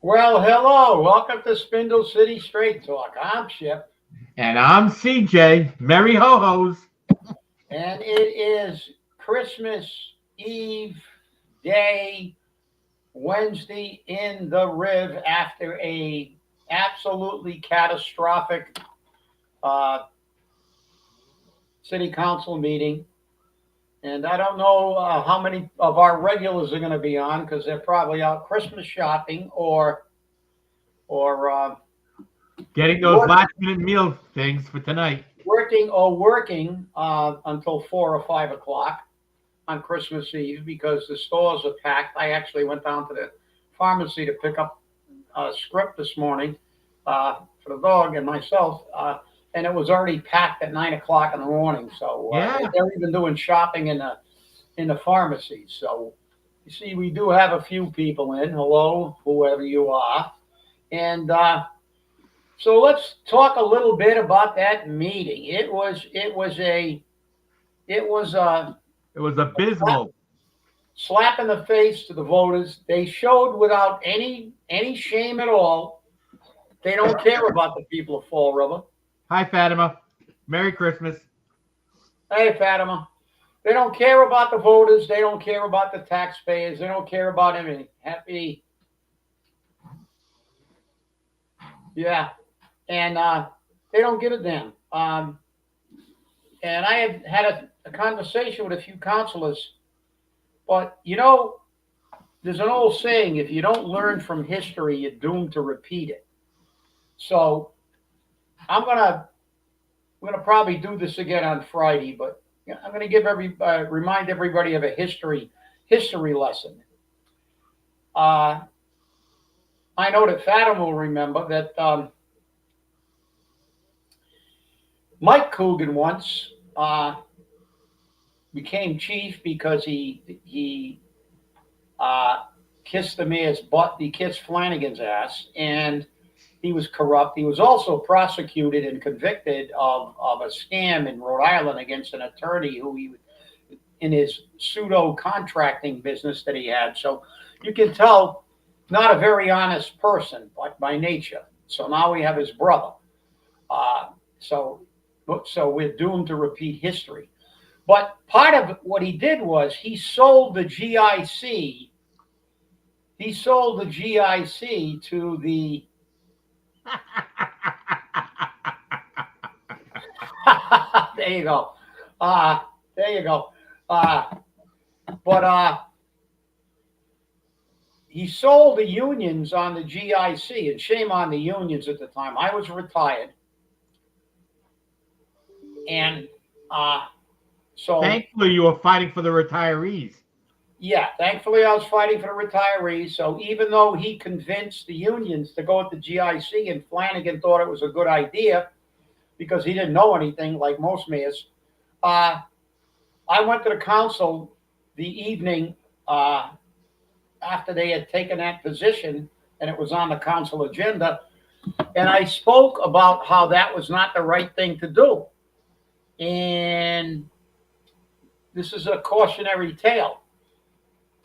Well, hello. Welcome to Spindle City Straight Talk. I'm Chip, And I'm CJ. Merry ho hos. and it is Christmas Eve day, Wednesday in the Riv after a absolutely catastrophic uh, city council meeting. And I don't know how many of our regulars are going to be on because they're probably out Christmas shopping or Getting those work, last minute meal things for tonight. working until 4 or 5 o'clock on Christmas Eve because the stores are packed. I actually went down to the pharmacy to pick up a script this morning for the dog and myself, and it was already packed at 9 o'clock in the morning. So Yeah. they're even doing shopping in the pharmacy. So you see, we do have a few people in. Hello, whoever you are, and so let's talk a little bit about that meeting. It was a It was abysmal. slap in the face to the voters. They showed without any shame at all. They don't care about the people of Fall River. Hi, Fatima. Merry Christmas. Hey, Fatima. They don't care about the voters. They don't care about the taxpayers. They don't care about anything. Happy, yeah, and they don't give a damn. And I had a conversation with a few councilors, but there's an old saying: if you don't learn from history, you're doomed to repeat it. So I'm gonna we're going to probably do this again on Friday, but I'm going to remind everybody of a history lesson. Uh, I know that Fatima will remember that Mike Coogan once became chief because he uh, kissed the mayor's butt. He kissed Flanagan's ass, and he was corrupt. He was also prosecuted and convicted of a scam in Rhode Island against an attorney who he in his pseudo contracting business that he had. So you can tell, not a very honest person, but by nature. So now we have his brother. Uh, so so we're doomed to repeat history. But part of what he did was he sold the GIC. He sold the GIC to the. There you go. Uh, there you go. Uh, but he sold the unions on the GIC, and shame on the unions at the time. I was retired, and uh, so Thankfully, you were fighting for the retirees. yeah, thankfully I was fighting for the retirees. So even though he convinced the unions to go with the GIC, and Flanagan thought it was a good idea because he didn't know anything like most mayors, uh, I went to the council the evening after they had taken that position, and it was on the council agenda. And I spoke about how that was not the right thing to do. And this is a cautionary tale.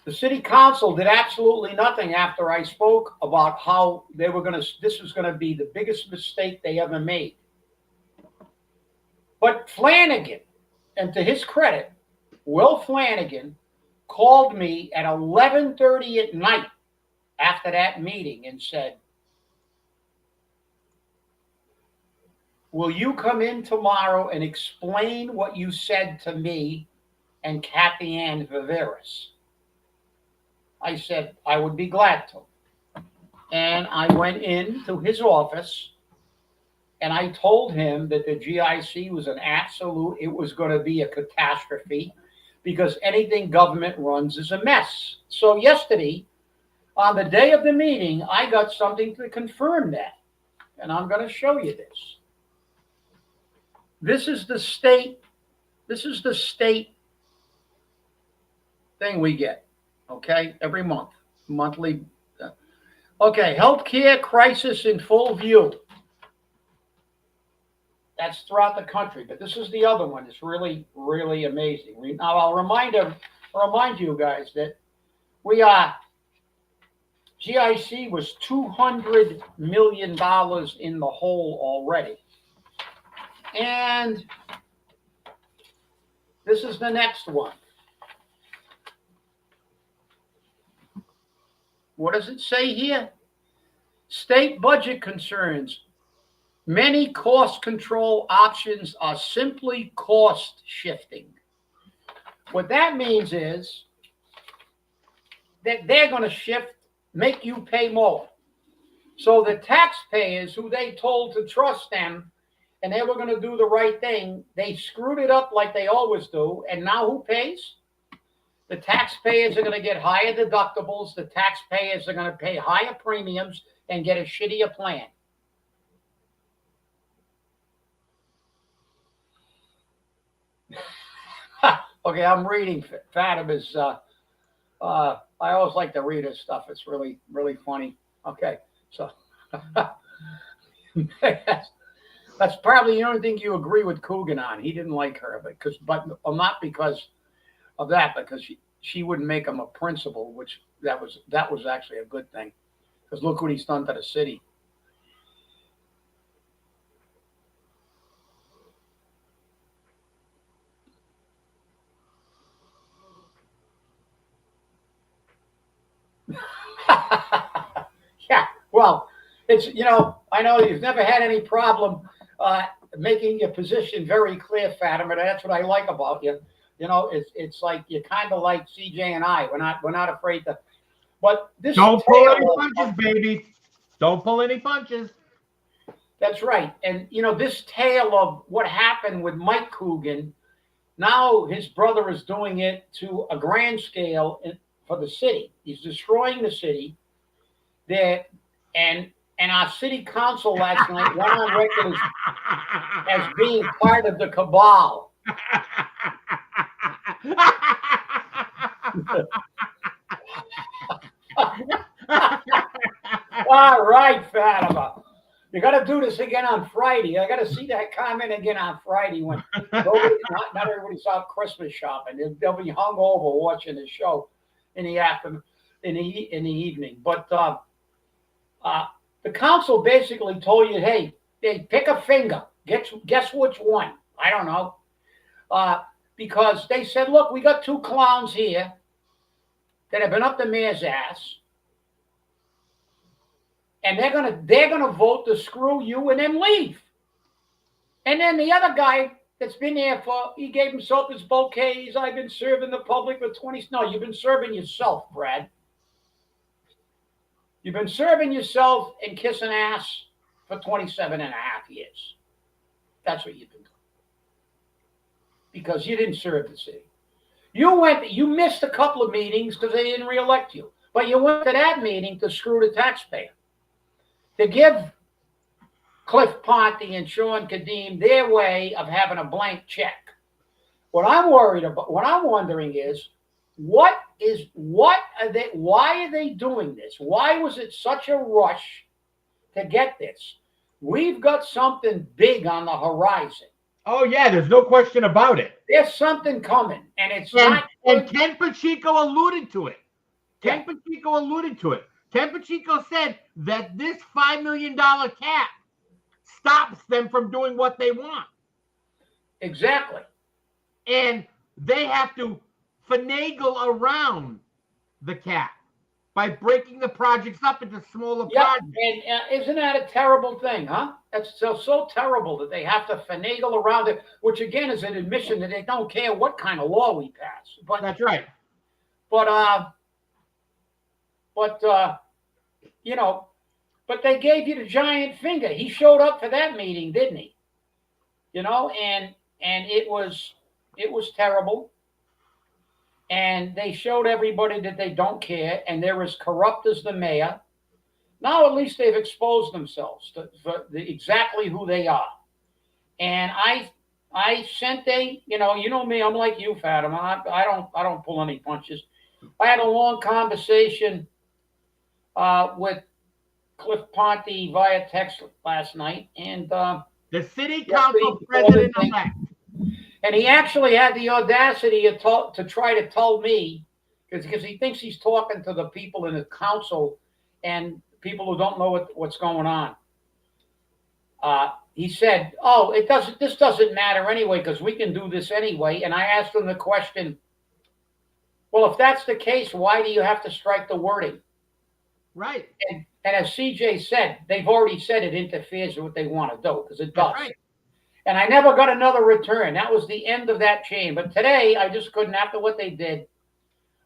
The city council did absolutely nothing after I spoke about how this was going to be the biggest mistake they ever made. But Flanagan, and to his credit, Will Flanagan called me at 11:30 at night after that meeting and said, "Will you come in tomorrow and explain what you said to me and Kathy Ann Viveris?" I said, "I would be glad to." And I went into his office and I told him that the GIC was it was going to be a catastrophe because anything government runs is a mess. So yesterday, on the day of the meeting, I got something to confirm that. And I'm going to show you this. This is the state, this is the state thing we get, okay, every month, monthly. Okay, healthcare crisis in full view. That's throughout the country, but this is the other one. It's really, really amazing. Now, I'll remind you guys that we are GIC was $200 million in the hole already. And this is the next one. What does it say here? State budget concerns. Many cost control options are simply cost shifting. What that means is that they're going to shift, make you pay more. So the taxpayers who they told to trust them and they were going to do the right thing, they screwed it up like they always do. And now who pays? The taxpayers are going to get higher deductibles. The taxpayers are going to pay higher premiums and get a shittier plan. Okay, I'm reading Fatima's. I always like to read his stuff. It's really, really funny. Okay, so that's probably the only thing you agree with Coogan on. He didn't like her, but not because of that, because she wouldn't make him a principal, which that was actually a good thing. Because look what he's done to the city. Yeah, well, it's, I know you've never had any problem making your position very clear, Fatima. That's what I like about you. It's like you're kind of like CJ and I. We're not afraid to. But this don't pull any punches, baby. Don't pull any punches. That's right. And this tale of what happened with Mike Coogan. Now his brother is doing it to a grand scale for the city. He's destroying the city. There, and our city council last night went on record as being part of the cabal. All right, Fatima. You got to do this again on Friday. I got to see that comment again on Friday when not everybody's out Christmas shopping. They'll be hungover watching the show in the afternoon, in the evening. But the council basically told you, hey, pick a finger. Guess which one? I don't know. Because they said, look, we got two clowns here that have been up the mayor's ass. And they're gonna vote to screw you and then leave. And then the other guy that's been there he gave himself his bouquets. I've been serving the public for 20. No, you've been serving yourself, Brad. You've been serving yourself and kissing ass for 27 and a half years. That's what you've been doing. Because you didn't serve the city. You missed a couple of meetings because they didn't reelect you. But you went to that meeting to screw the taxpayer. To give Cliff Ponte and Sean Kadim their way of having a blank check. What I'm wondering is, why are they doing this? Why was it such a rush to get this? We've got something big on the horizon. Oh yeah, there's no question about it. There's something coming, and it's not. And Ken Pacheco alluded to it. Ken Pacheco alluded to it. Ken Pacheco said that this $5 million cap stops them from doing what they want. Exactly. And they have to finagle around the cap by breaking the projects up into smaller projects. And isn't that a terrible thing, huh? That's so terrible that they have to finagle around it, which again is an admission that they don't care what kind of law we pass. But that's right. But they gave you the giant finger. He showed up for that meeting, didn't he? And it was terrible. And they showed everybody that they don't care, and they're as corrupt as the mayor. Now at least they've exposed themselves for exactly who they are. And I sent you know me, I'm like you, Fatima. I don't pull any punches. I had a long conversation with Cliff Ponte via text last night, and the city council president-elect. And he actually had the audacity to try to tell me, because he thinks he's talking to the people in the council, and people who don't know what's going on. He said, "Oh, it doesn't. This doesn't matter anyway because we can do this anyway." And I asked him the question, "Well, if that's the case, why do you have to strike the wording?" Right. And as CJ said, they've already said it interferes with what they want to do because it does. Right. And I never got another return. That was the end of that chain. But today, I just couldn't, after what they did.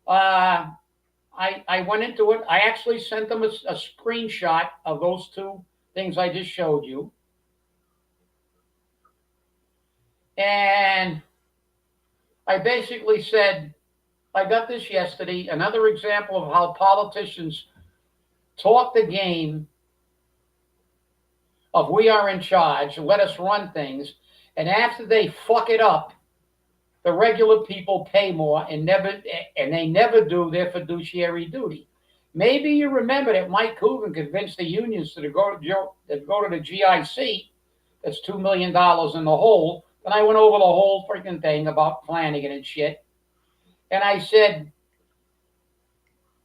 I went into it. I actually sent them a screenshot of those two things I just showed you. And I basically said, I got this yesterday, another example of how politicians talk the game of we are in charge, let us run things, and after they fuck it up, the regular people pay more and they never do their fiduciary duty. Maybe you remember that Mike Hooven convinced the unions to go to the GIC. That's $2 million in the hole. And I went over the whole freaking thing about Flanagan and shit. And I said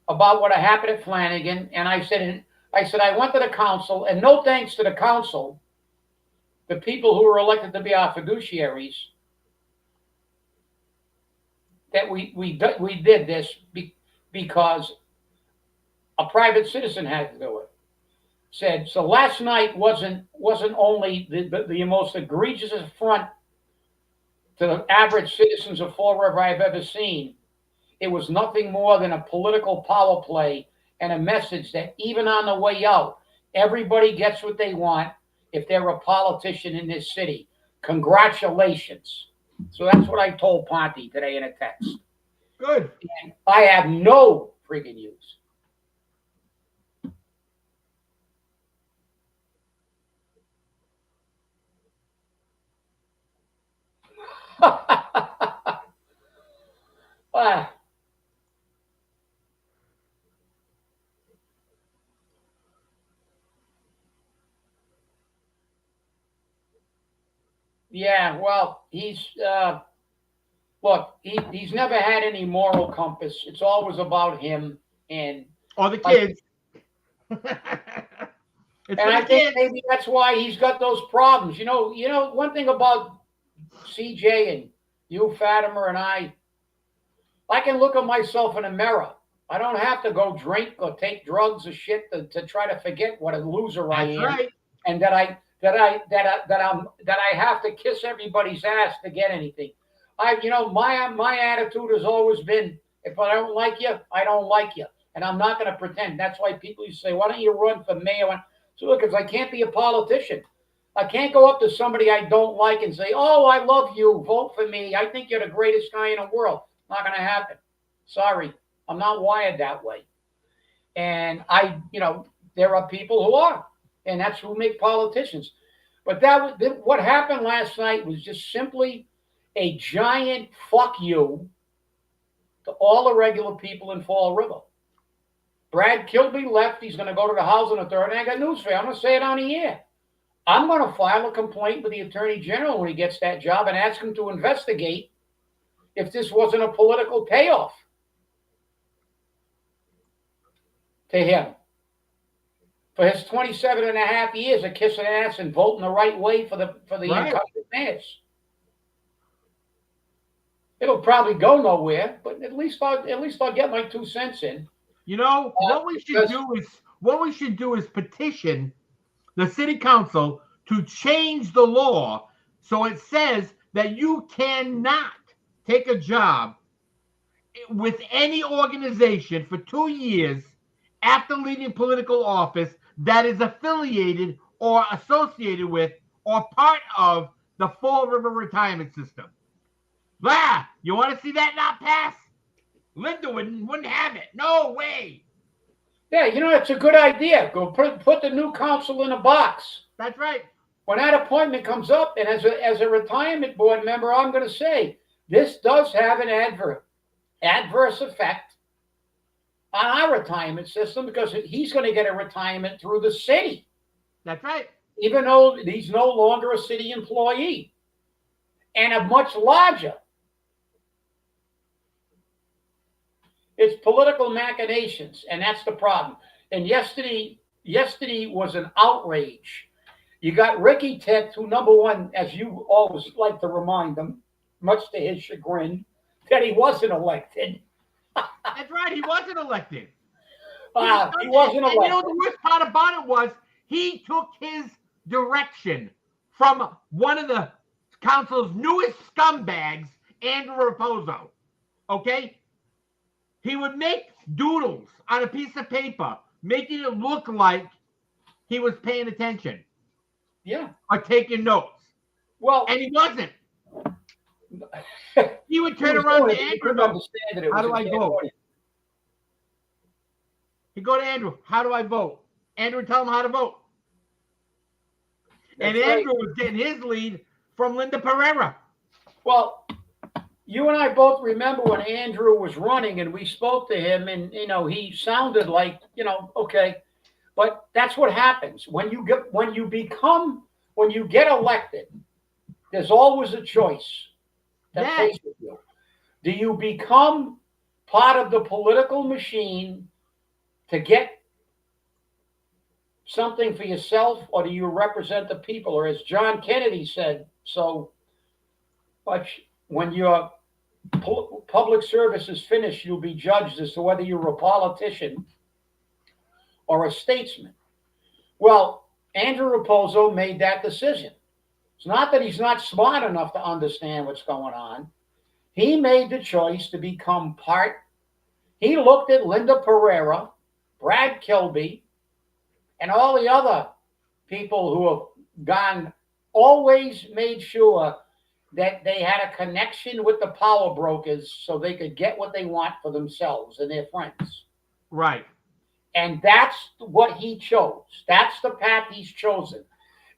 about what happened at Flanagan. And I said I went to the council, and no thanks to the council, the people who were elected to be our fiduciaries, that we did this because a private citizen had to do it. Said so. Last night wasn't only the most egregious affront to the average citizens of Fall River I've ever seen. It was nothing more than a political power play and a message that even on the way out, everybody gets what they want if they're a politician in this city. Congratulations. So that's what I told Ponte today in a text. Good. And I have no freaking use. Yeah, well, he's look, he's never had any moral compass. It's always about him and or the kids. And I think maybe that's why he's got those problems. You know, one thing about CJ and you, Fatima, and I can look at myself in a mirror. I don't have to go drink or take drugs or shit to try to forget what a loser I am, right. and that I have to kiss everybody's ass to get anything. My attitude has always been, if I don't like you, I don't like you, and I'm not going to pretend. That's why people used to say, "Why don't you run for mayor?" So look, because I can't be a politician. I can't go up to somebody I don't like and say, "Oh, I love you, vote for me. I think you're the greatest guy in the world." Not going to happen. Sorry, I'm not wired that way. And there are people who are, and that's who make politicians. But what happened last night was just simply a giant fuck you to all the regular people in Fall River. Brad Kilby left. He's going to go to the Housing Authority. I got news for you. I'm going to say it on the air. I'm going to file a complaint with the Attorney General when he gets that job and ask him to investigate if this wasn't a political payoff to him for his 27 and a half years of kissing ass and voting the right way for the incumbent mayors. It'll probably go nowhere, but at least I'll get my 2 cents in. You know, what we should do is petition the city council to change the law so it says that you cannot take a job with any organization for 2 years after leaving political office that is affiliated or associated with or part of the Fall River retirement system. You want to see that not pass? Linda wouldn't have it. No way. Yeah, it's a good idea. Go put the new council in a box. That's right. When that appointment comes up, and as a retirement board member, I'm going to say this does have an adverse effect on our retirement system because he's going to get a retirement through the city. That's right. Even though he's no longer a city employee, and a much larger. It's political machinations, and that's the problem. And yesterday was an outrage. You got Ricky Ted, who, number one, as you always like to remind him, much to his chagrin, that he wasn't elected. That's right. He wasn't elected. He wasn't elected. And you know the worst part about it was he took his direction from one of the council's newest scumbags, Andrew Raposo. Okay? He would make doodles on a piece of paper, making it look like he was paying attention. Yeah. Or taking notes. Well, and he wasn't. He would turn around to Andrew. How do I vote? He'd go to Andrew. How do I vote? Andrew would tell him how to vote. And Andrew was getting his lead from Linda Pereira. Well, you and I both remember when Andrew was running and we spoke to him, and he sounded like, okay. But that's what happens when you get elected. There's always a choice that faces you. Do you become part of the political machine to get something for yourself, or do you represent the people? Or as John Kennedy said so much, when your public service is finished, you'll be judged as to whether you're a politician or a statesman. Well, Andrew Raposo made that decision. It's not that he's not smart enough to understand what's going on. He made the choice to become part. He looked at Linda Pereira, Brad Kilby, and all the other people who have gone, always made sure that they had a connection with the power brokers so they could get what they want for themselves and their friends. Right. And that's what he chose. That's the path he's chosen.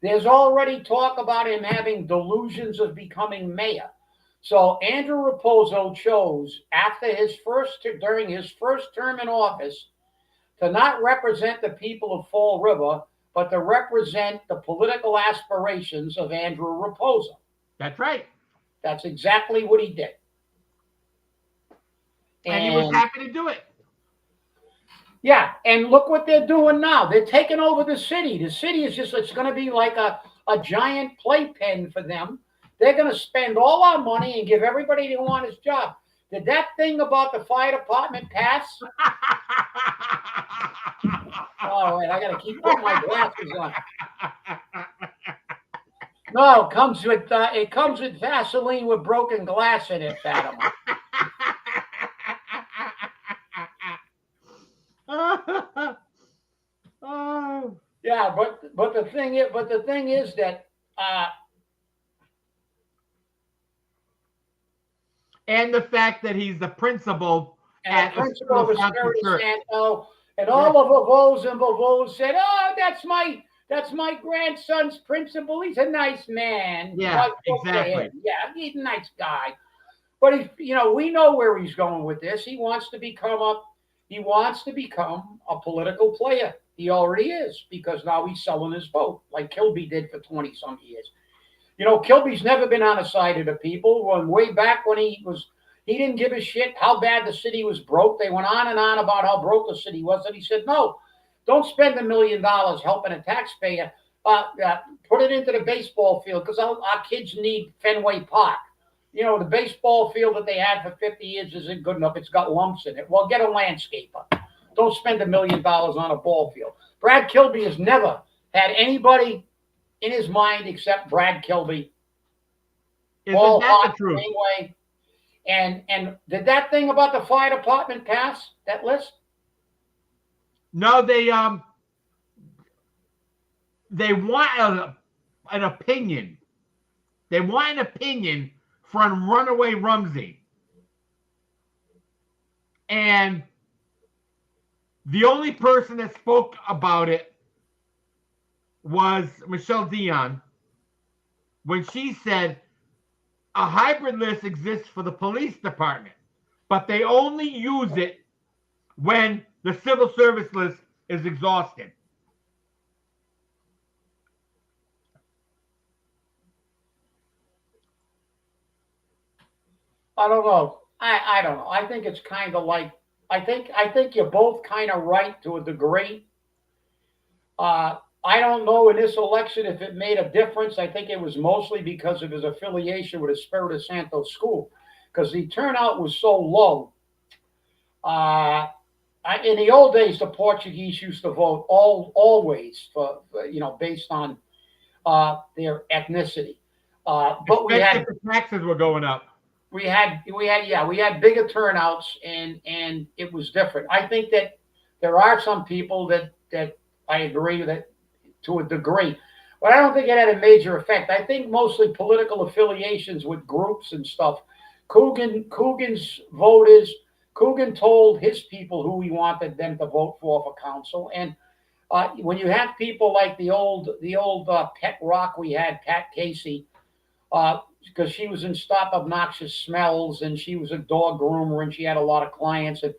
There's already talk about him having delusions of becoming mayor. So Andrew Raposo chose, during his first term in office, to not represent the people of Fall River, but to represent the political aspirations of Andrew Raposo. That's right. That's exactly what he did. And he was happy to do it. Yeah, and look what they're doing now. They're taking over the city. The city is it's going to be like a giant playpen for them. They're going to spend all our money and give everybody who wants his job. Did that thing about the fire department pass? Oh, wait, I got to keep putting my glasses on. No, it comes with Vaseline with broken glass in it, Fatima. Oh. Yeah, but the thing is that and the fact that he's the principal and the principal of Espiritu Santo, and all the vovos and vovos said, "Oh, that's my grandson's principal. He's a nice man." Yeah, exactly. Yeah, he's a nice guy. But we know where he's going with this. He wants to become a political player. He already is, because now he's selling his vote like Kilby did for 20-some years. Kilby's never been on the side of the people. Way back when he didn't give a shit how bad the city was broke. They went on and on about how broke the city was, and he said, "No, don't spend $1 million helping a taxpayer. Put it into the baseball field, because our kids need Fenway Park. The baseball field that they had for 50 years isn't good enough. It's got lumps in it. Well, get a landscaper. Don't spend $1 million on a ball field." Brad Kilby has never had anybody in his mind except Brad Kilby. Isn't that the truth? Anyway. And did that thing about the fire department pass, that list? No, they want an opinion. They want an opinion from Runaway Rumsey. And the only person that spoke about it was Michelle Dion, when she said a hybrid list exists for the police department, but they only use it when the civil service list is exhausted. I don't know. I don't know. I think it's kind of like I think you're both kind of right to a degree. I don't know in this election if it made a difference. I think it was mostly because of his affiliation with the Espiritu Santo school, because the turnout was so low. Uh, in the old days, the Portuguese used to vote always based on their ethnicity. But Especially if the taxes were going up. we had bigger turnouts, and it was different. I think that there are some people that I agree that to a degree, but I don't think it had a major effect. I think mostly political affiliations with groups and stuff. Coogan's voters. Coogan told his people who he wanted them to vote for council, and when you have people like the old pet rock we had, Pat Casey, because she was in Stop Obnoxious Smells and she was a dog groomer and she had a lot of clients. And,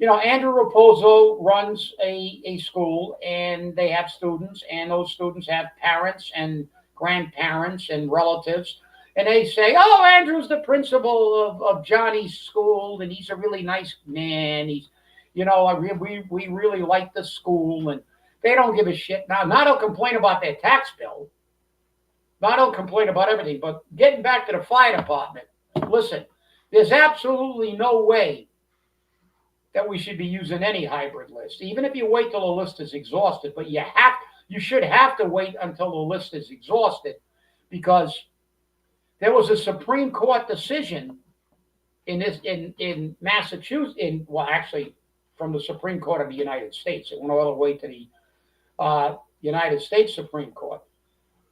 Andrew Raposo runs a school and they have students, and those students have parents and grandparents and relatives. And they say, oh, Andrew's the principal of Johnny's school and he's a really nice man. We really like the school, and they don't give a shit. Now they'll complain about their tax bill. I don't complain about everything, but getting back to the fire department, listen, there's absolutely no way that we should be using any hybrid list, even if you wait till the list is exhausted. But you should have to wait until the list is exhausted, because there was a Supreme Court decision in Massachusetts, actually from the Supreme Court of the United States. It went all the way to the United States Supreme Court,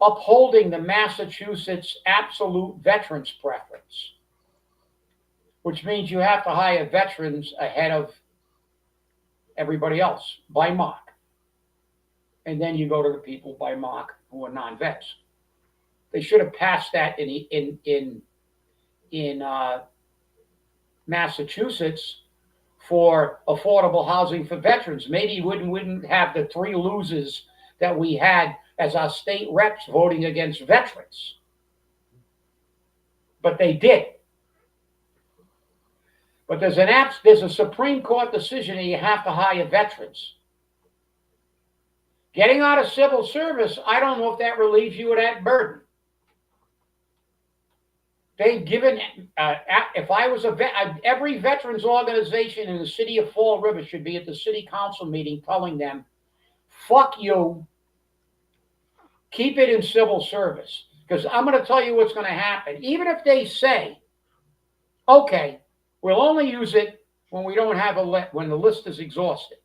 upholding the Massachusetts absolute veterans preference, which means you have to hire veterans ahead of everybody else by mark. And then you go to the people by mark who are non-vets. They should have passed that in Massachusetts for affordable housing for veterans. Maybe we wouldn't have the three losers that we had as our state reps voting against veterans. But they did. But there's a Supreme Court decision that you have to hire veterans. Getting out of civil service, I don't know if that relieves you of that burden. They've given, if I was every veterans organization in the city of Fall River should be at the city council meeting telling them, fuck you, keep it in civil service. Because I'm going to tell you what's going to happen. Even if they say, okay, we'll only use it when we don't have when the list is exhausted.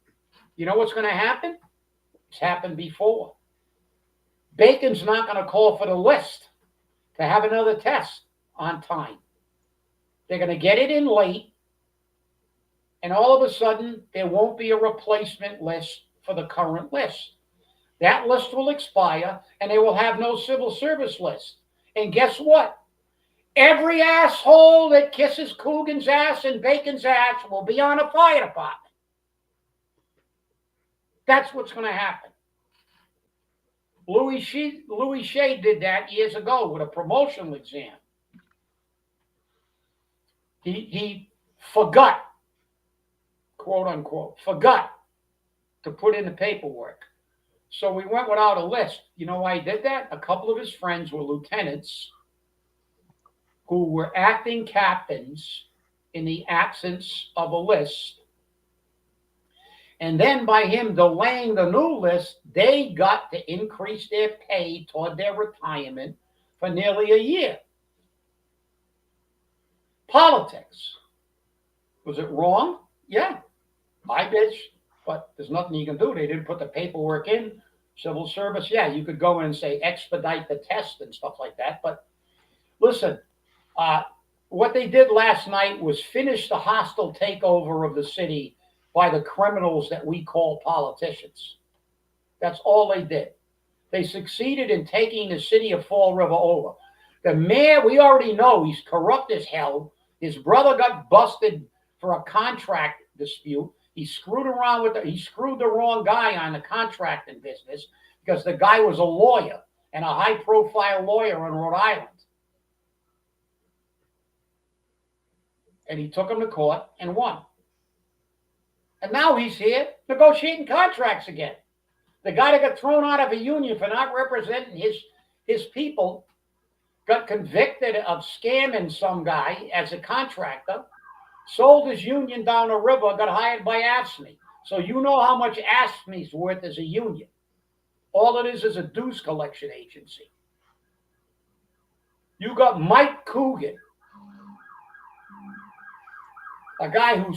You know what's going to happen? It's happened before. Bacon's not going to call for the list to have another test on time. They're going to get it in late, and all of a sudden, there won't be a replacement list for the current list. That list will expire, and they will have no civil service list. And guess what? Every asshole that kisses Coogan's ass and Bacon's ass will be on a fire department. That's what's going to happen. Louis Shea did that years ago with a promotional exam. He forgot, quote unquote, forgot to put in the paperwork. So we went without a list. You know why he did that? A couple of his friends were lieutenants who were acting captains in the absence of a list. And then by him delaying the new list, they got to increase their pay toward their retirement for nearly a year. Politics. Was it wrong? Yeah, I bitch, but there's nothing you can do. They didn't put the paperwork in. Civil service, yeah, you could go in and say expedite the test and stuff like that. But listen, what they did last night was finish the hostile takeover of the city by the criminals that we call politicians. That's all they did. They succeeded in taking the city of Fall River over. The mayor, we already know he's corrupt as hell. His brother got busted for a contract dispute. He screwed the wrong guy on the contracting business because the guy was a lawyer and a high-profile lawyer in Rhode Island. And he took him to court and won. And now he's here negotiating contracts again. The guy that got thrown out of a union for not representing his people got convicted of scamming some guy as a contractor, sold his union down the river, got hired by AFSCME. So you know how much AFSCME's worth as a union. All it is a dues collection agency. You got Mike Coogan, a guy who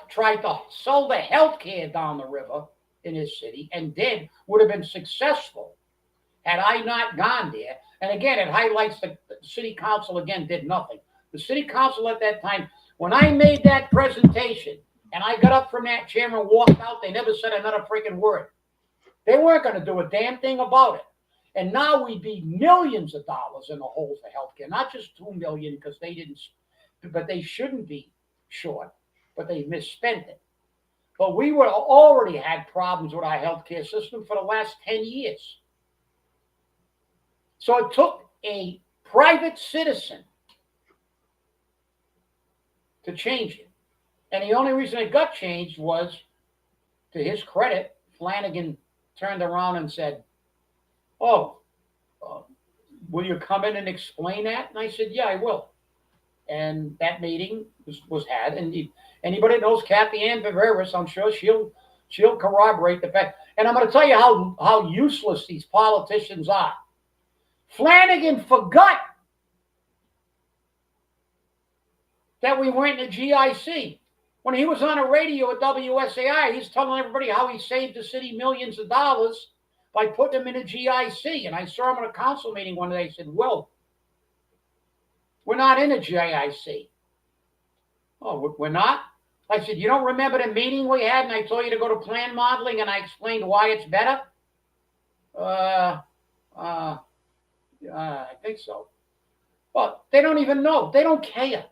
tried to sell the health care down the river in his city and would have been successful had I not gone there. And again, it highlights the city council again did nothing. The city council at that time, when I made that presentation and I got up from that chair and walked out, they never said another freaking word. They weren't going to do a damn thing about it. And now we'd be millions of dollars in the hole for healthcare, not just $2 million because they didn't, but they shouldn't be short, but they misspent it. But we were already had problems with our healthcare system for the last 10 years. So it took a private citizen to change it. And the only reason it got changed was, to his credit, Flanagan turned around and said, "Oh, will you come in and explain that?" And I said, "Yeah, I will." And that meeting was had. And anybody that knows Kathy Ann Viveris, I'm sure she'll corroborate the fact. And I'm going to tell you how useless these politicians are. Flanagan forgot that we went to GIC. When he was on a radio at WSAI, he's telling everybody how he saved the city millions of dollars by putting them in a GIC. And I saw him at a council meeting one day. I said, "Will, we're not in a GIC." "Oh, we're not?" I said, "You don't remember the meeting we had and I told you to go to plan modeling and I explained why it's better?" I think so. Well, they don't even know. They don't care.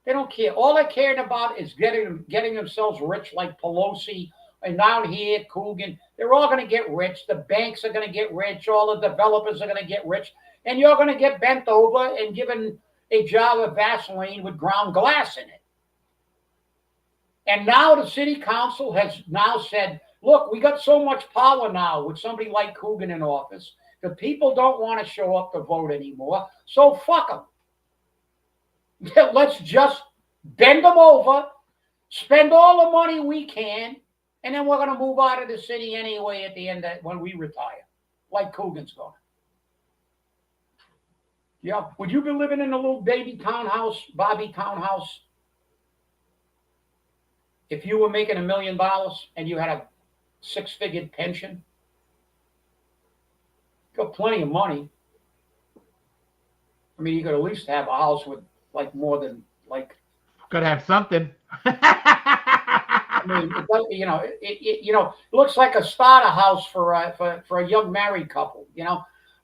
They don't care. All they're caring about is getting themselves rich, like Pelosi and down here, Coogan. They're all going to get rich. The banks are going to get rich. All the developers are going to get rich. And you're going to get bent over and given a jar of Vaseline with ground glass in it. And now the city council has now said, "Look, we got so much power now with somebody like Coogan in office. The people don't want to show up to vote anymore. So fuck them. Let's just bend them over, spend all the money we can, and then we're going to move out of the city anyway at the end when we retire, like Coogan's going." Yeah. Would you be living in a little baby townhouse, Bobby townhouse, if you were making $1 million and you had a 6-figure pension? Got plenty of money. I mean, you could at least have a house with like more than like. Could have something. I mean, it looks like a starter house for a young married couple,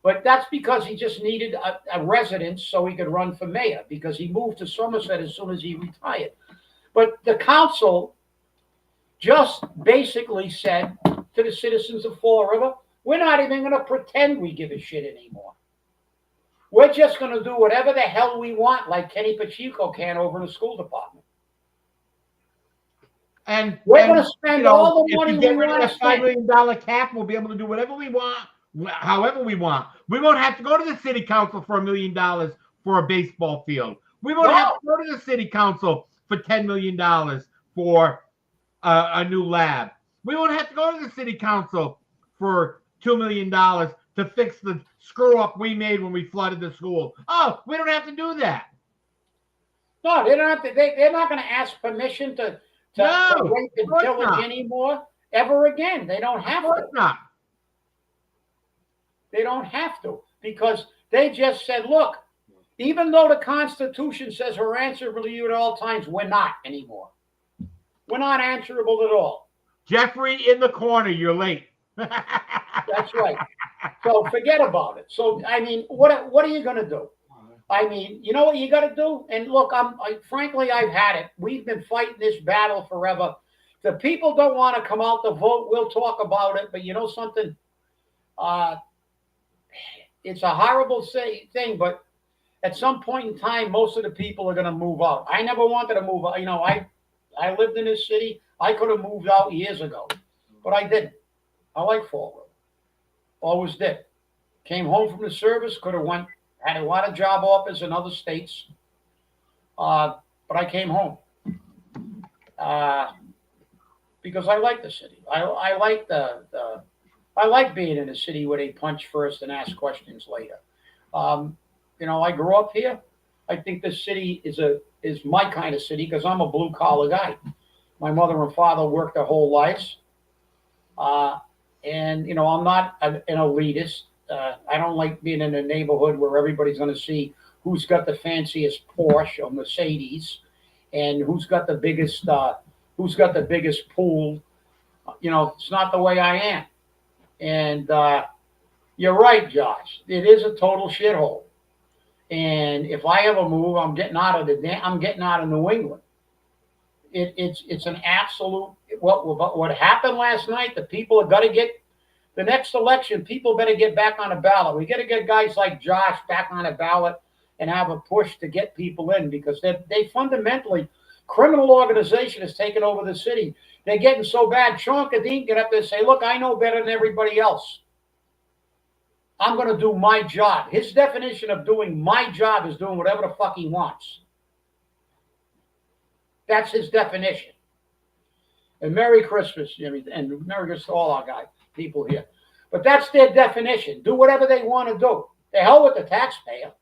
But that's because he just needed a residence so he could run for mayor, because he moved to Somerset as soon as he retired. But the council just basically said to the citizens of Fall River, "We're not even going to pretend we give a shit anymore. We're just going to do whatever the hell we want, like Kenny Pacheco can over in the school department. And we're going to spend all the money if we get we rid want of to the $5 spend. million cap, we'll be able to do whatever we want, however we want. We won't have to go to the city council for $1 million for a baseball field. We won't have to go to the city council for $10 million for a new lab. We won't have to go to the city council for $2 million to fix the screw up we made when we flooded the school. Oh, we don't have to do that. No, they don't have to. They're not going to ask permission to rape and pillage anymore ever again. They don't have to. Of course not. They don't have to, because they just said, "Look, even though the Constitution says we're answerable to you at all times, we're not anymore. We're not answerable at all." Jeffrey in the corner, you're late. That's right. So forget about it. So, I mean, what are you going to do? I mean, you know what you got to do? And look, frankly, I've had it. We've been fighting this battle forever. The people don't want to come out to vote. We'll talk about it. But you know something? It's a horrible thing, but at some point in time, most of the people are going to move out. I never wanted to move out. I lived in this city. I could have moved out years ago, but I didn't. I like Fall River. Always did. Came home from the service. Could have went. Had a lot of job offers in other states, but I came home uh, because I like the city. I like I like being in a city where they punch first and ask questions later. Um, I grew up here. I think this city is my kind of city because I'm a blue collar guy. My mother and father worked their whole lives, uh, and I'm not an elitist. I don't like being in a neighborhood where everybody's going to see who's got the fanciest Porsche or Mercedes, and who's got the biggest pool. It's not the way I am. And you're right, Josh. It is a total shithole. And if I ever move, I'm getting out of New England. It's an absolute what happened last night. The people have got to get the next election. People better get back on the ballot. We got to get guys like Josh back on the ballot and have a push to get people in because they fundamentally criminal organization has taken over the city. They're getting so bad. Sean Kadeen get up there and say, "Look, I know better than everybody else. I'm going to do my job." His definition of doing my job is doing whatever the fuck he wants. That's his definition. And Merry Christmas, Jimmy, and Merry Christmas to all our people here. But that's their definition. Do whatever they want to do. The hell with the taxpayer.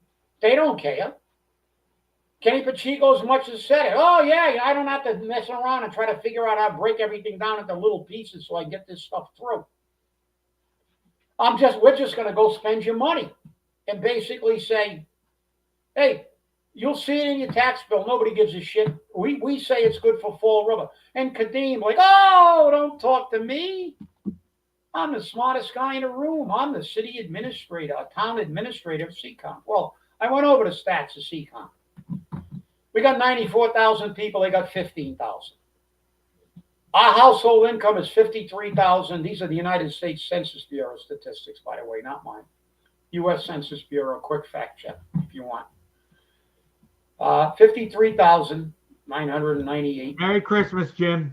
They don't care. Kenny Pacheco as much as said it. Oh, yeah, I don't have to mess around and try to figure out how to break everything down into little pieces so I get this stuff through. We're just going to go spend your money and basically say, hey, you'll see it in your tax bill. Nobody gives a shit. We say it's good for Fall River. And Kadeem, like, oh, don't talk to me. I'm the smartest guy in the room. I'm the city administrator, town administrator of Seacom. Well, I went over the stats of Seacom. We got 94,000 people. They got 15,000. Our household income is 53,000. These are the United States Census Bureau statistics, by the way, not mine. U.S. Census Bureau, quick fact check if you want. 53,998. Merry Christmas, Jim.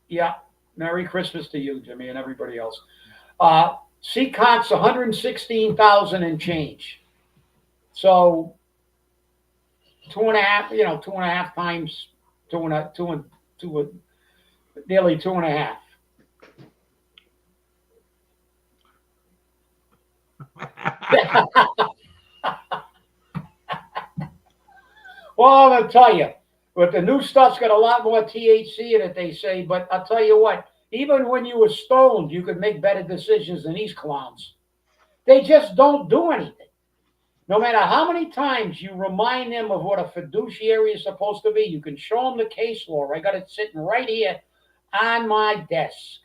Yeah, Merry Christmas to you, Jimmy, and everybody else. Seacott's 116,000 and change. So 2.5 times nearly 2.5. Well, I'm going to tell you, but the new stuff's got a lot more THC in it, they say. But I'll tell you what, even when you were stoned, you could make better decisions than these clowns. They just don't do anything. No matter how many times you remind them of what a fiduciary is supposed to be, you can show them the case law. I got it sitting right here on my desk.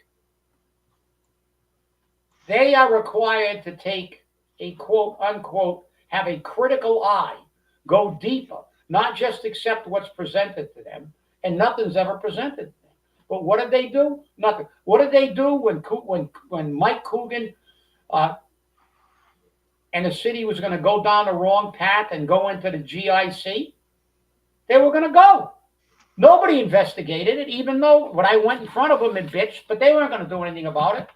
They are required to take a quote unquote, have a critical eye, go deeper, not just accept what's presented to them, and nothing's ever presented to them. But what did they do? Nothing. What did they do when Mike Coogan and the city was going to go down the wrong path and go into the GIC? They were going to go. Nobody investigated it, even though when I went in front of them and bitched, but they weren't going to do anything about it.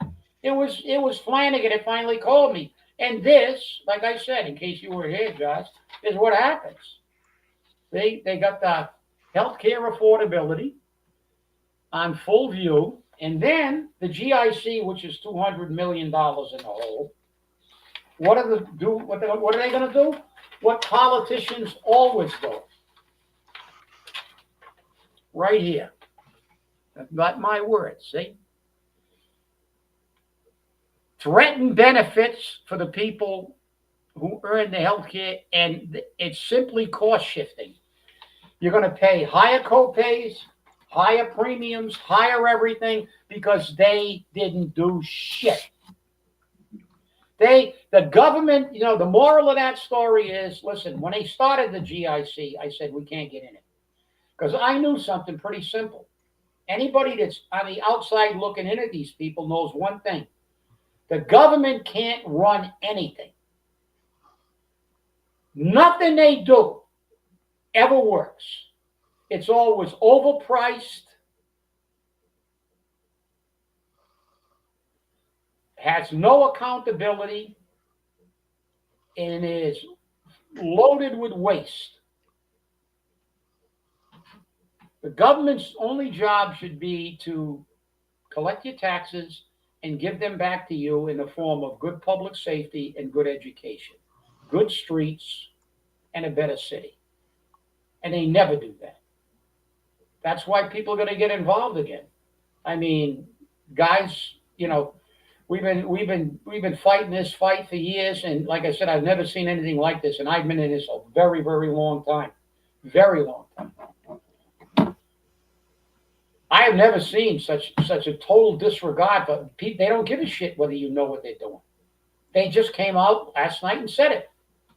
It was Flanagan that finally called me. And this, like I said, in case you were here, Josh, is what happens. They got the healthcare affordability on full view, and then the GIC, which is $200 million in the hole. What are they going to do? What politicians always do. Right here. Not my words, see? Threaten benefits for the people who earn the health care, and it's simply cost shifting. You're going to pay higher co-pays, higher premiums, higher everything, because they didn't do shit. The government, the moral of that story is, listen, when they started the GIC, I said, we can't get in it. Because I knew something pretty simple. Anybody that's on the outside looking in at these people knows one thing. The government can't run anything. Nothing they do ever works. It's always overpriced, has no accountability, and is loaded with waste. The government's only job should be to collect your taxes and give them back to you in the form of good public safety and good education, good streets, and a better city. And they never do that. That's why people are going to get involved again. I mean, guys, we've been fighting this fight for years, and like I said, I've never seen anything like this, and I've been in this a very, very long time, very long time. I have never seen such a total disregard for people. They don't give a shit whether you know what they're doing. They just came out last night and said it.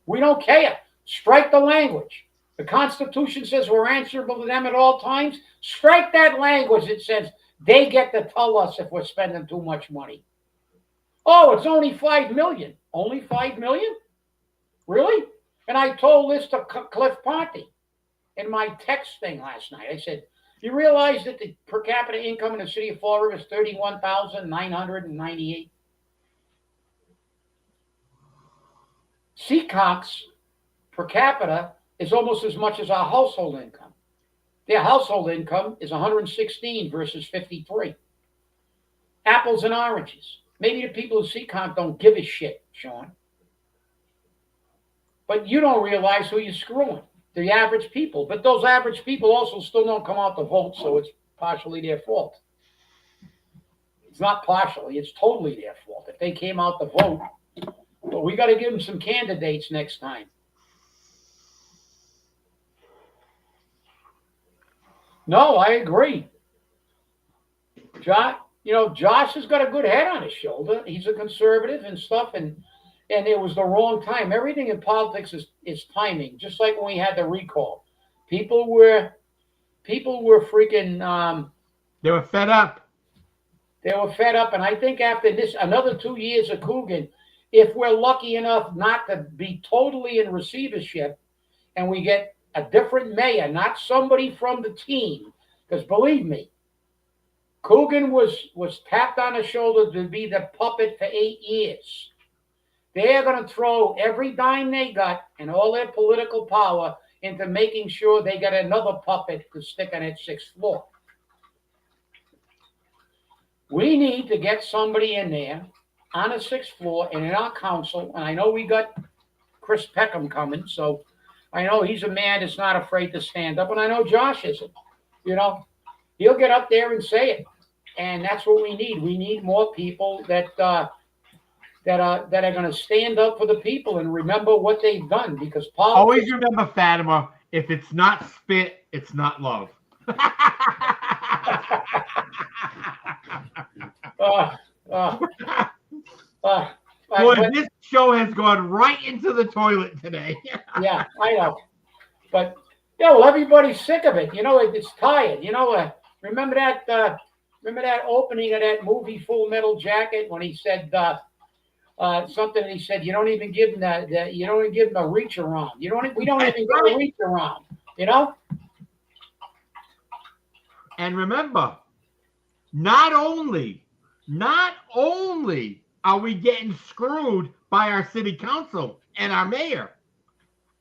We don't care. Strike the language. The Constitution says we're answerable to them at all times. Strike that language that says they get to tell us if we're spending too much money. Oh, it's only 5 million. Only 5 million? Really? And I told this to Cliff Ponte in my text thing last night. I said, you realize that the per capita income in the city of Fall River is $31,998? Seacock's per capita is almost as much as our household income. Their household income is 116 versus 53. Apples and oranges. Maybe the people of Seacock don't give a shit, Sean. But you don't realize who you're screwing. The average people. But those average people also still don't come out to vote, so it's partially their fault. It's not partially, it's totally their fault. If they came out to vote, but we got to give them some candidates next time. No, I agree. Josh has got a good head on his shoulder. He's a conservative and stuff, and it was the wrong time. Everything in politics is timing. Just like when we had the recall, people were freaking. They were fed up. They were fed up, and I think after this, another 2 years of Coogan, if we're lucky enough not to be totally in receivership, and we get a different mayor, not somebody from the team, because believe me, Coogan was tapped on the shoulder to be the puppet for 8 years. They're going to throw every dime they got and all their political power into making sure they get another puppet to stick on that 6th floor. We need to get somebody in there on the 6th floor and in our council. And I know we got Chris Peckham coming, so I know he's a man that's not afraid to stand up. And I know Josh isn't. He'll get up there and say it. And that's what we need. We need more people that are going to stand up for the people and remember what they've done. Because always remember, Fatima, if it's not spit, it's not love. Boy, this show has gone right into the toilet today. Yeah, I know. But everybody's sick of it. It's tired. Remember that opening of that movie Full Metal Jacket when he said something? He said you don't even give him a reach around. We don't even give a reach around. And remember, not only are we getting screwed by our city council and our mayor,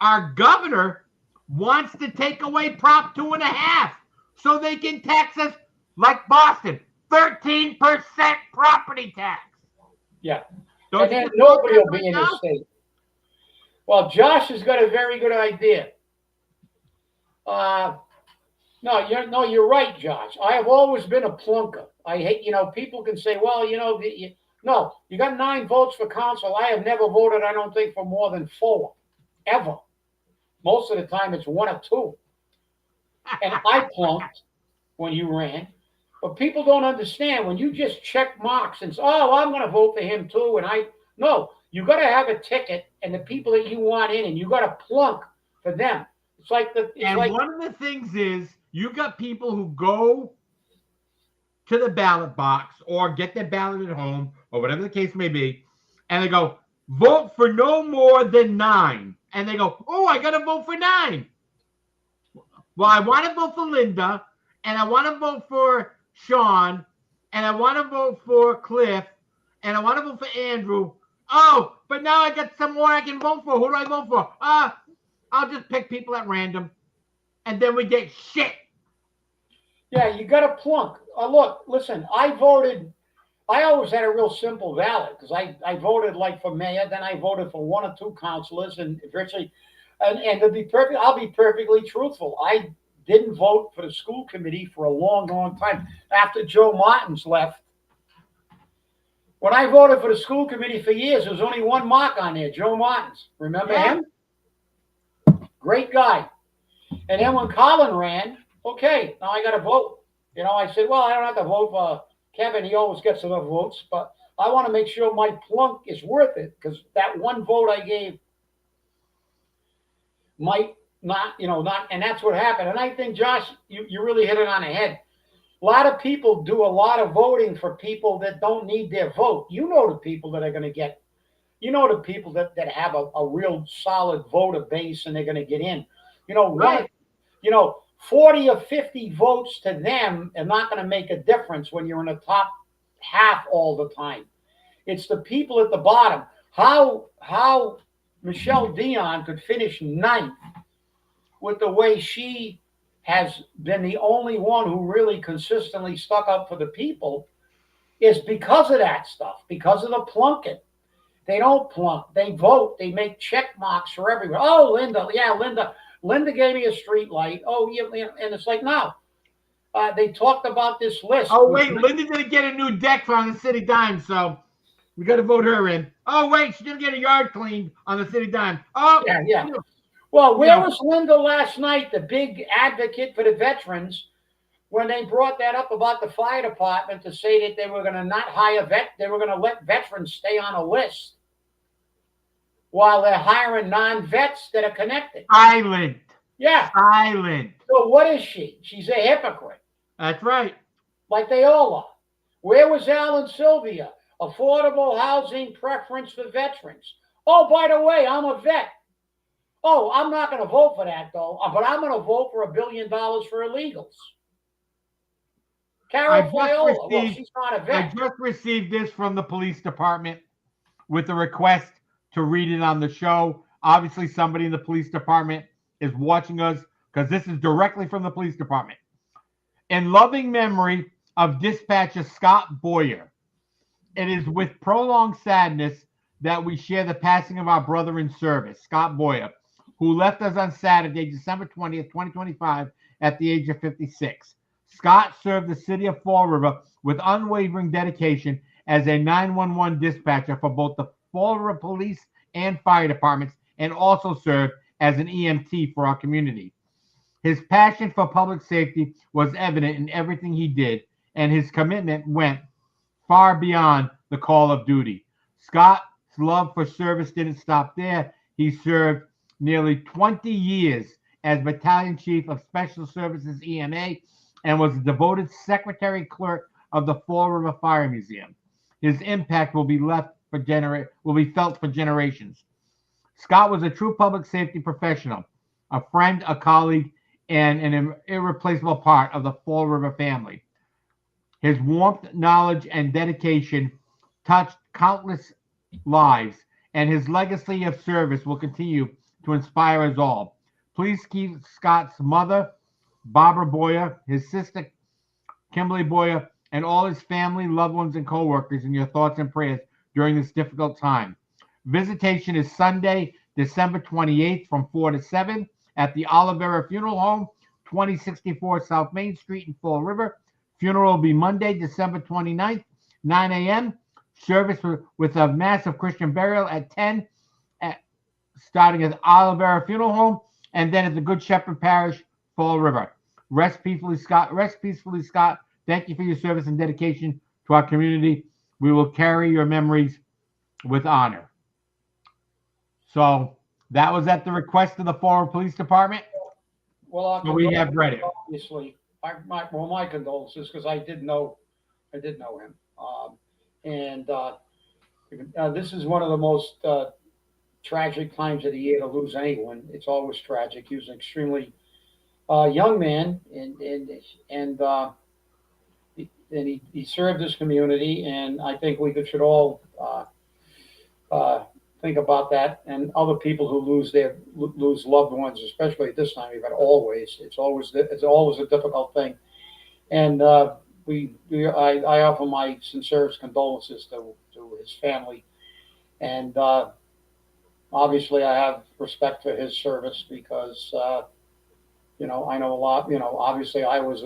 our governor wants to take away Prop 2.5 so they can tax us like Boston, 13% property tax. Yeah. And then nobody will be in the state. Well, Josh has got a very good idea. No, you're right, Josh. I have always been a plunker. I hate, people can say, well, no, you got 9 votes for council. I have never voted, I don't think, for more than 4, ever. Most of the time, it's 1 or 2. And I plunked when you ran. But people don't understand when you just check marks and say, oh, I'm going to vote for him too. No, you got to have a ticket and the people that you want in, and you got to plunk for them. One of the things is you got people who go to the ballot box or get their ballot at home or whatever the case may be, and they go, vote for no more than 9. And they go, oh, I got to vote for 9. Well, I want to vote for Linda, and I want to vote for Sean, and I want to vote for Cliff, and I want to vote for Andrew. Oh, but now I got some more I can vote for. Who do I vote for? I'll just pick people at random, and then we get shit. Yeah, you got to plunk. Look, listen, I voted. I always had a real simple ballot because I voted like for mayor, then I voted for one or two councilors, and virtually, and to be perfect, I'll be perfectly truthful. I didn't vote for the school committee for a long, long time after Joe Martins left. When I voted for the school committee for years, there was only one mark on there, Joe Martins. Remember him? Great guy. And then when Colin ran, okay, now I got to vote. I said, well, I don't have to vote for Kevin. He always gets enough votes, but I want to make sure my plunk is worth it because that one vote I gave might not, and that's what happened. And I think, Josh, you really hit it on the head. A lot of people do a lot of voting for people that don't need their vote. You know the people that are going to get, the people that have a real solid voter base and they're going to get in. Right. 40 or 50 votes to them are not going to make a difference when you're in the top half all the time. It's the people at the bottom. How Michelle Dion could finish ninth with the way she has been the only one who really consistently stuck up for the people is because of that stuff, because of the plunking. They don't plunk. They vote. They make check marks for everyone. Oh, Linda. Yeah, Linda. Linda gave me a street light. Oh, yeah. And it's like, no. They talked about this list. Oh, wait. Linda didn't get a new deck on the city dime, so we got to vote her in. Oh, wait. She didn't get a yard cleaned on the city dime. Oh, yeah. Well, where was Linda last night, the big advocate for the veterans, when they brought that up about the fire department to say that they were going to not hire they were going to let veterans stay on a list while they're hiring non-vets that are connected. Silent. Yeah. Silent. So what is she? She's a hypocrite. That's right. Like they all are. Where was Alan Sylvia? Affordable housing preference for veterans. Oh, by the way, I'm a vet. Oh, I'm not going to vote for that, though, but I'm going to vote for $1 billion for illegals. Carol Viola, well, she's not a vet. I just received this from the police department with a request to read it on the show. Obviously, somebody in the police department is watching us because this is directly from the police department. In loving memory of dispatcher Scott Boyer, it is with prolonged sadness that we share the passing of our brother in service, Scott Boyer, who left us on Saturday, December 20th, 2025, at the age of 56. Scott served the city of Fall River with unwavering dedication as a 911 dispatcher for both the Fall River Police and Fire Departments, and also served as an EMT for our community. His passion for public safety was evident in everything he did, and his commitment went far beyond the call of duty. Scott's love for service didn't stop there. He served nearly 20 years as Battalion Chief of Special Services EMA and was a devoted secretary clerk of the Fall River Fire Museum. His impact will be felt for generations. Scott was a true public safety professional, a friend, a colleague, and an irreplaceable part of the Fall River family. His warmth, knowledge, and dedication touched countless lives, and his legacy of service will continue to inspire us all. Please keep Scott's mother, Barbara Boyer, his sister, Kimberly Boyer, and all his family, loved ones, and co-workers in your thoughts and prayers during this difficult time. Visitation is Sunday, December 28th from 4 to 7 at the Olivera Funeral Home, 2064 South Main Street in Fall River. Funeral will be Monday, December 29th, 9 a.m. Service with a massive Christian burial at 10, starting at Olivera Funeral Home, and then at the Good Shepherd Parish, Fall River. Rest peacefully, Scott. Rest peacefully, Scott. Thank you for your service and dedication to our community. We will carry your memories with honor. So that was at the request of the Fall River Police Department. Well, so we have read it. Obviously, my condolences because I did know him, this is one of the most tragic times of the year to lose anyone. It's always tragic. He was an extremely young man, and he served his community, and I think should all uh, think about that, and other people who lose loved ones, especially at this time. But always, it's always a difficult thing, and I offer my sincerest condolences to his family, and obviously I have respect for his service because. I know a lot. Obviously, I was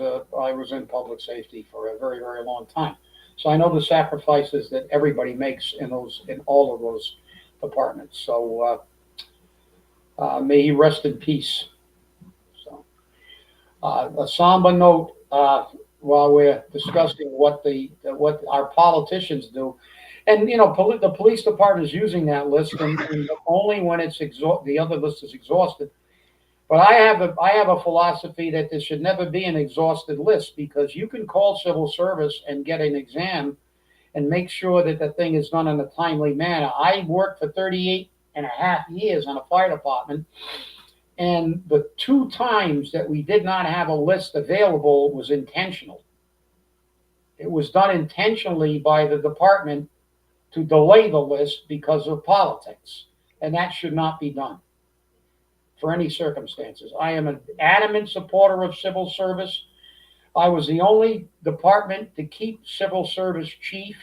in public safety for a very very long time, so I know the sacrifices that everybody makes in all of those departments. So may he rest in peace. So a somber note while we're discussing what our politicians do, and the police department is using that list, and only when the other list is exhausted. But I have a philosophy that there should never be an exhausted list because you can call civil service and get an exam and make sure that the thing is done in a timely manner. I worked for 38 and a half years on a fire department, and the two times that we did not have a list available was intentional. It was done intentionally by the department to delay the list because of politics, and that should not be done for any circumstances. I am an adamant supporter of civil service. I was the only department to keep civil service chief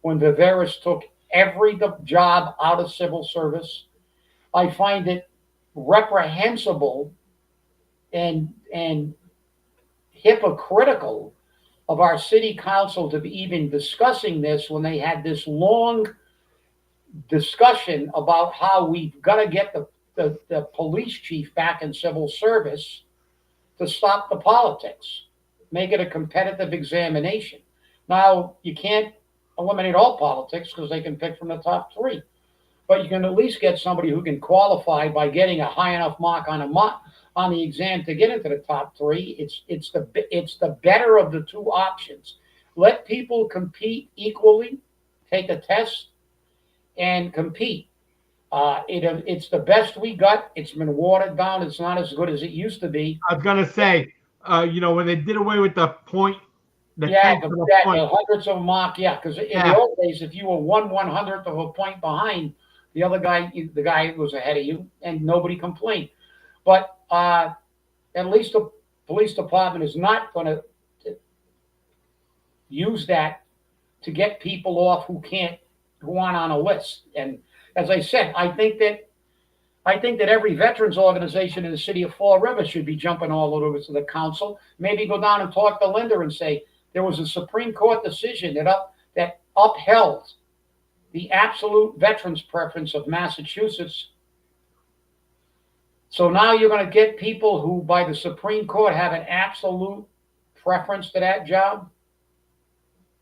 when Viveris took every job out of civil service. I find it reprehensible and hypocritical of our city council to be even discussing this when they had this long discussion about how we've got to get the police chief back in civil service to stop the politics, make it a competitive examination. Now, you can't eliminate all politics because they can pick from the top three, but you can at least get somebody who can qualify by getting a high enough mark on the exam to get into the top three. It's the better of the two options. Let people compete equally, take a test, and compete. It's the best we got. It's been watered down. It's not as good as it used to be. I was gonna say, when they did away with the point, the hundredths of a mark, because in the old days, if you were 1/100th of a point behind the other guy, the guy was ahead of you, and nobody complained. But at least the police department is not going to use that to get people off who aren't on a list. And as I said, I think that every veterans organization in the city of Fall River should be jumping all over to the council. Maybe go down and talk to Linda and say there was a Supreme Court decision that upheld the absolute veterans preference of Massachusetts. So now you're going to get people who, by the Supreme Court, have an absolute preference to that job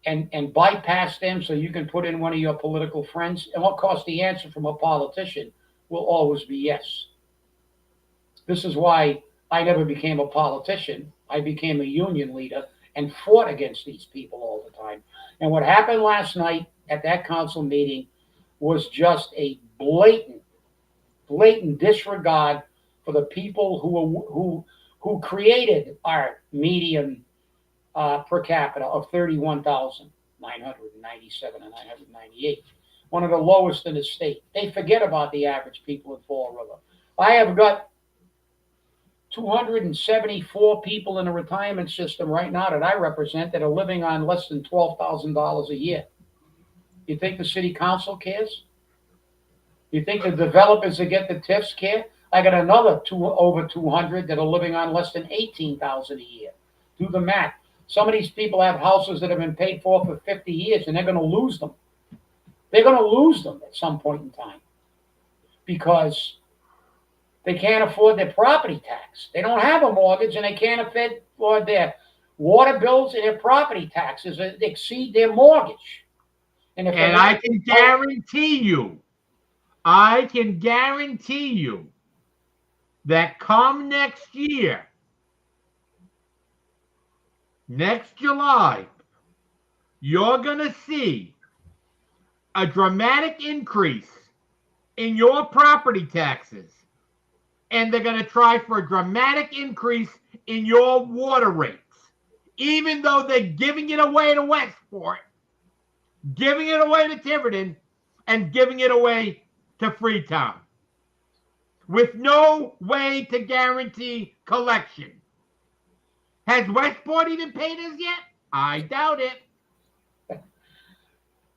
and bypass them so you can put in one of your political friends. And of course, the answer from a politician will always be yes. This is why I never became a politician. I became a union leader and fought against these people all the time. And what happened last night at that council meeting was just a blatant disregard for the people who created our median per capita of 31,997 and 998, one of the lowest in the state. They forget about the average people in Fall River. I have got 274 people in the retirement system right now that I represent that are living on less than $12,000 a year. You think the city council cares? You think the developers that get the TIFs care? I got another over 200 that are living on less than $18,000 a year. Do the math. Some of these people have houses that have been paid for 50 years, and they're going to lose them. They're going to lose them at some point in time because they can't afford their property tax. They don't have a mortgage, and they can't afford their water bills, and their property taxes exceed their mortgage. And I can guarantee you that come next year, next July, you're going to see a dramatic increase in your property taxes. And they're going to try for a dramatic increase in your water rates, even though they're giving it away to Westport, giving it away to Tiverton, and giving it away to Freetown, with no way to guarantee collection. Has Westport even paid us yet? I doubt it.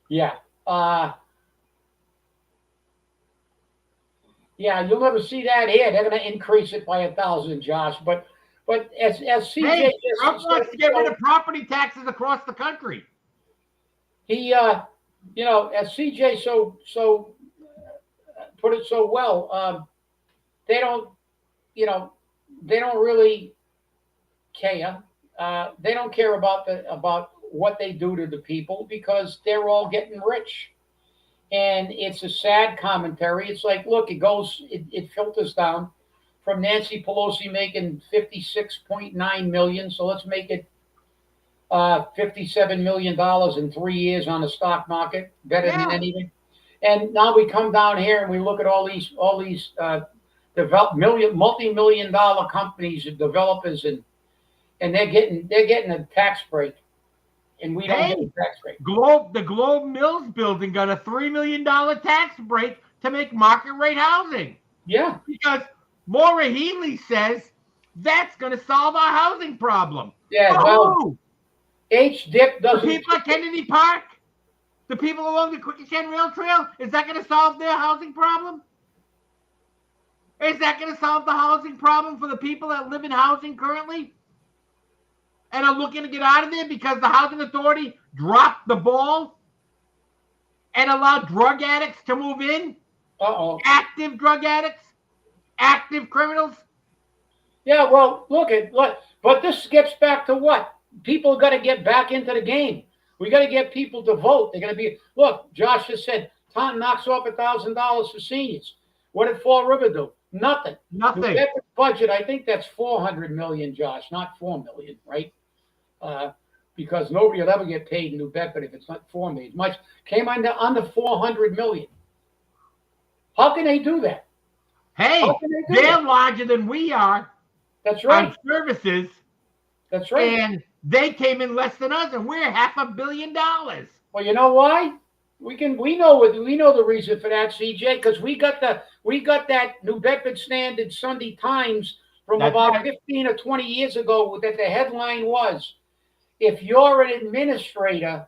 Yeah. Yeah, you'll never see that here. They're going to increase it by 1,000, Josh. But as CJ Hey, just Trump wants to get rid of property taxes across the country. he, as CJ so put it so well, they don't, they don't really care. They don't care about what they do to the people because they're all getting rich. And it's a sad commentary. It's like, look, it filters down from Nancy Pelosi making $56.9 million. So let's make it $57 million in 3 years on the stock market, better than anything. And now we come down here and we look at all these multi-million dollar companies and developers, and they're getting a tax break, and we don't get a tax break. The Globe Mills building got a $3 million tax break to make market rate housing. Yeah, because Maura Healey says that's going to solve our housing problem. Yeah, well, H-Dip doesn't. The people at Kennedy Park, the people along the Quikasham Rail Trail, is that going to solve their housing problem? Is that going to solve the housing problem for the people that live in housing currently and are looking to get out of there because the housing authority dropped the ball and allowed drug addicts to move in? Active drug addicts, active criminals. Yeah, well, look, but this gets back to what? People got to get back into the game. We got to get people to vote. They're going to be, look, Josh just said, Tom knocks off $1,000 for seniors. What did Fall River do? Nothing. Nothing. New budget, I think that's $400 million, Josh, not $4 million, right? Because nobody will ever get paid in New Bedford if it's not $4 million. Much came under $400 million. How can they do that? Hey, they're larger than we are. That's right. On services. That's right. And they came in less than us, and we're $500 million. Well, you know why? We know the reason for that, CJ, because we got that New Bedford Standard Sunday Times from about 15 or 20 years ago that the headline was, if you're an administrator,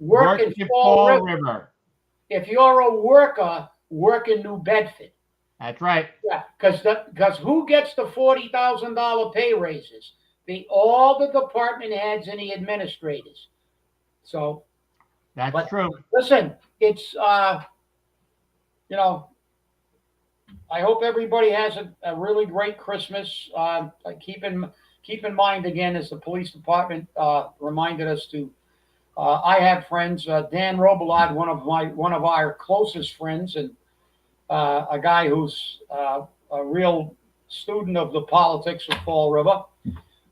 work in Fall River. If you're a worker, work in New Bedford. That's right. Yeah, because who gets the $40,000 pay raises? All the department heads and the administrators. So that's true. Listen, it's I hope everybody has a really great Christmas. Keep in mind again, as the police department reminded us to. I have friends, Dan Robillard, one of our closest friends, and a guy who's a real student of the politics of Fall River.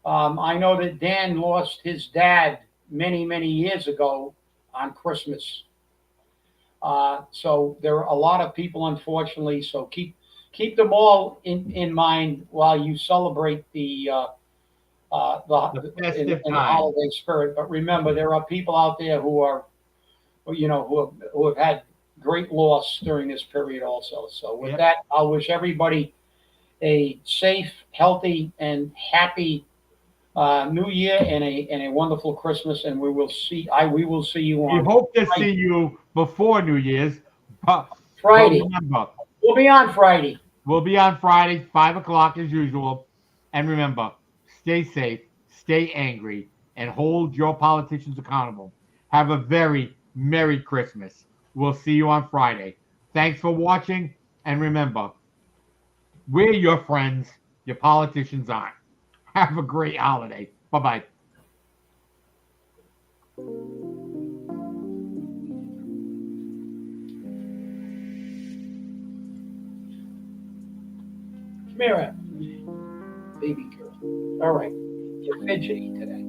I know that Dan lost his dad many, many years ago on Christmas. So there are a lot of people, unfortunately. So keep them all in mind while you celebrate the holiday spirit. But remember, there are people out there who have had great loss during this period also. So with that, I'll wish everybody a safe, healthy, and happy New Year and a wonderful Christmas, and we will see you on. We hope to see you before New Year's. Friday. Remember, we'll be on Friday. We'll be on Friday, 5 o'clock as usual. And remember, stay safe, stay angry, and hold your politicians accountable. Have a very Merry Christmas. We'll see you on Friday. Thanks for watching, and remember, we're your friends. Your politicians aren't. Have a great holiday. Bye-bye. Come here, baby girl. All right. You're fidgety today.